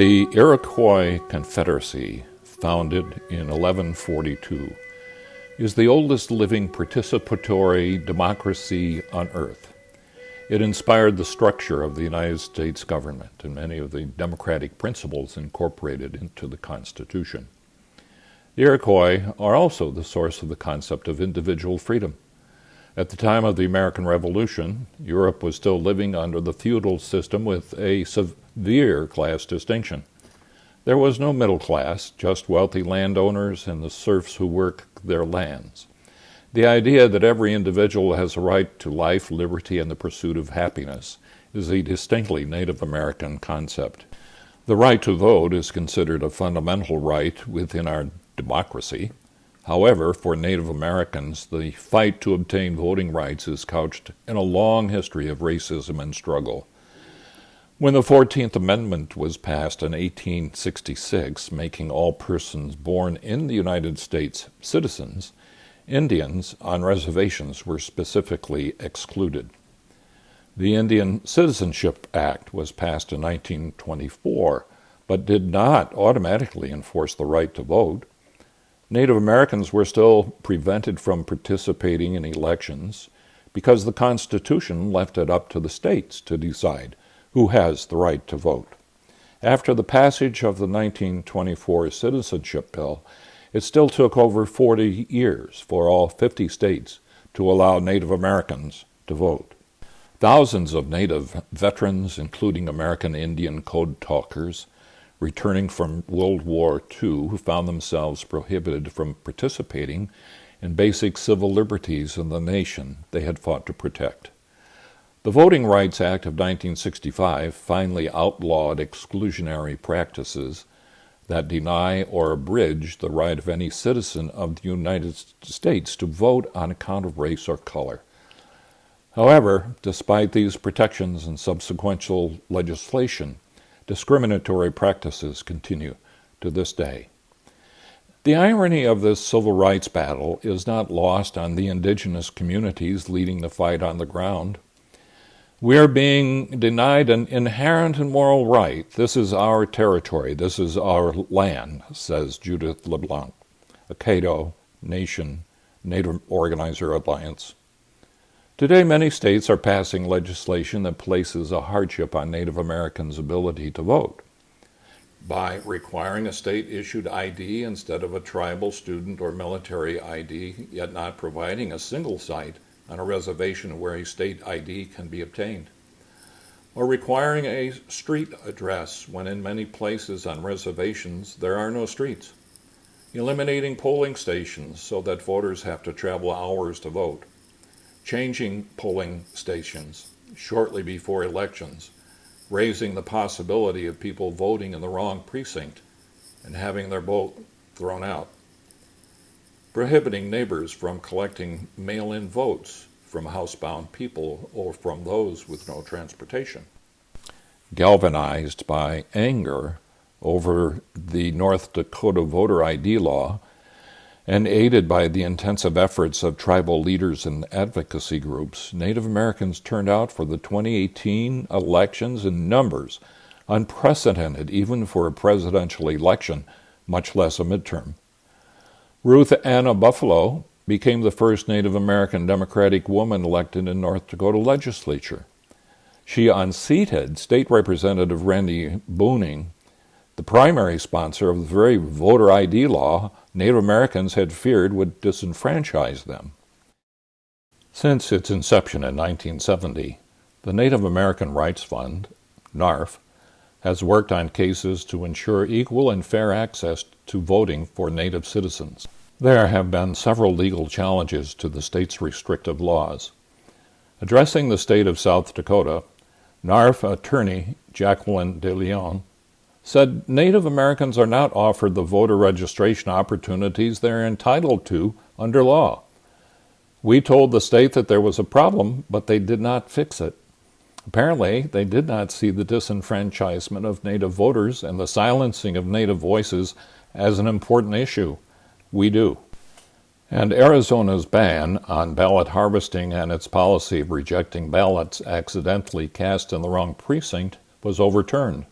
The Iroquois Confederacy, founded in 1142, is the oldest living participatory democracy on earth. It inspired the structure of the United States government and many of the democratic principles incorporated into the Constitution. The Iroquois are also the source of the concept of individual freedom. At the time of the American Revolution, Europe was still living under the feudal system with a severe class distinction. There was no middle class, just wealthy landowners and the serfs who worked their lands. The idea that every individual has a right to life, liberty, and the pursuit of happiness is a distinctly Native American concept. The right to vote is considered a fundamental right within our democracy. However, for Native Americans, the fight to obtain voting rights is couched in a long history of racism and struggle. When the 14th Amendment was passed in 1866, making all persons born in the United States citizens, Indians on reservations were specifically excluded. The Indian Citizenship Act was passed in 1924, but did not automatically enforce the right to vote. Native Americans were still prevented from participating in elections because the Constitution left it up to the states to decide who has the right to vote. After the passage of the 1924 Citizenship Bill, it still took over 40 years for all 50 states to allow Native Americans to vote. Thousands of Native veterans, including American Indian code talkers, returning from World War II, who found themselves prohibited from participating in basic civil liberties in the nation they had fought to protect. The Voting Rights Act of 1965 finally outlawed exclusionary practices that deny or abridge the right of any citizen of the United States to vote on account of race or color. However, despite these protections and subsequent legislation, discriminatory practices continue to this day. The irony of this civil rights battle is not lost on the indigenous communities leading the fight on the ground. We are being denied an inherent and moral right. This is our territory. This is our land, says Judith LeBlanc, a Caddo Nation Native Organizer Alliance. Today, many states are passing legislation that places a hardship on Native Americans' ability to vote. By requiring a state-issued ID instead of a tribal, student, or military ID, yet not providing a single site on a reservation where a state ID can be obtained. Or requiring a street address when in many places on reservations there are no streets. Eliminating polling stations so that voters have to travel hours to vote. Changing polling stations shortly before elections, raising the possibility of people voting in the wrong precinct and having their vote thrown out. Prohibiting neighbors from collecting mail-in votes from housebound people or from those with no transportation. Galvanized by anger over the North Dakota voter ID law, and aided by the intensive efforts of tribal leaders and advocacy groups, Native Americans turned out for the 2018 elections in numbers unprecedented even for a presidential election, much less a midterm. Ruth Anna Buffalo became the first Native American Democratic woman elected in North Dakota legislature. She unseated State Representative Randy Boone, the primary sponsor of the very voter ID law Native Americans had feared would disenfranchise them. Since its inception in 1970, the Native American Rights Fund, NARF, has worked on cases to ensure equal and fair access to voting for Native citizens. There have been several legal challenges to the state's restrictive laws. Addressing the state of South Dakota, NARF attorney Jacqueline DeLeon said Native Americans are not offered the voter registration opportunities they're entitled to under law. We told the state that there was a problem, but they did not fix it. Apparently, they did not see the disenfranchisement of Native voters and the silencing of Native voices as an important issue. We do. And Arizona's ban on ballot harvesting and its policy of rejecting ballots accidentally cast in the wrong precinct was overturned.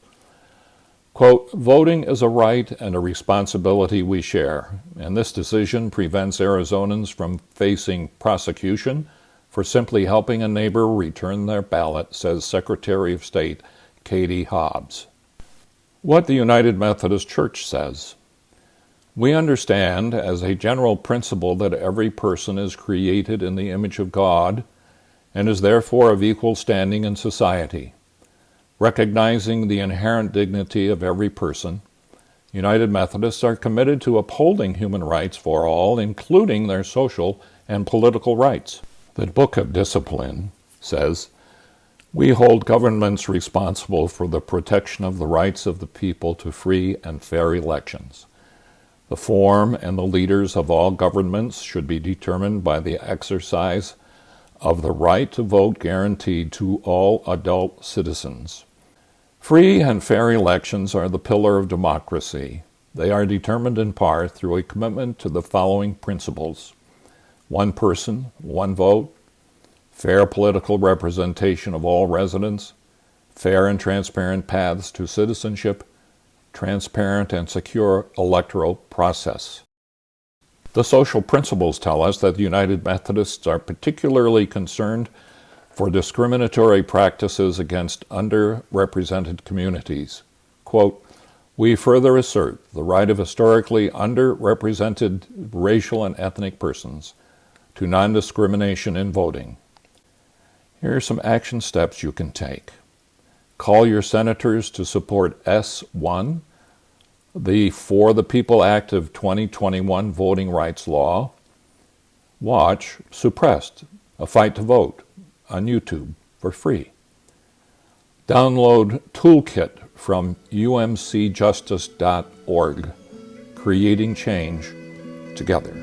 Quote, voting is a right and a responsibility we share, and this decision prevents Arizonans from facing prosecution for simply helping a neighbor return their ballot, says Secretary of State Katie Hobbs. What the United Methodist Church says. We understand as a general principle that every person is created in the image of God and is therefore of equal standing in society. Recognizing the inherent dignity of every person, United Methodists are committed to upholding human rights for all, including their social and political rights. The Book of Discipline says, we hold governments responsible for the protection of the rights of the people to free and fair elections. The form and the leaders of all governments should be determined by the exercise of the right to vote guaranteed to all adult citizens. Free and fair elections are the pillar of democracy. They are determined in part through a commitment to the following principles: one person, one vote, fair political representation of all residents, fair and transparent paths to citizenship, transparent and secure electoral process. The social principles tell us that the United Methodists are particularly concerned for discriminatory practices against underrepresented communities. Quote, we further assert the right of historically underrepresented racial and ethnic persons to non-discrimination in voting. Here are some action steps you can take. Call your senators to support S1, the For the People Act of 2021 voting rights law. Watch Suppressed, A Fight to Vote on YouTube for free. Download Toolkit from umcjustice.org, Creating Change Together.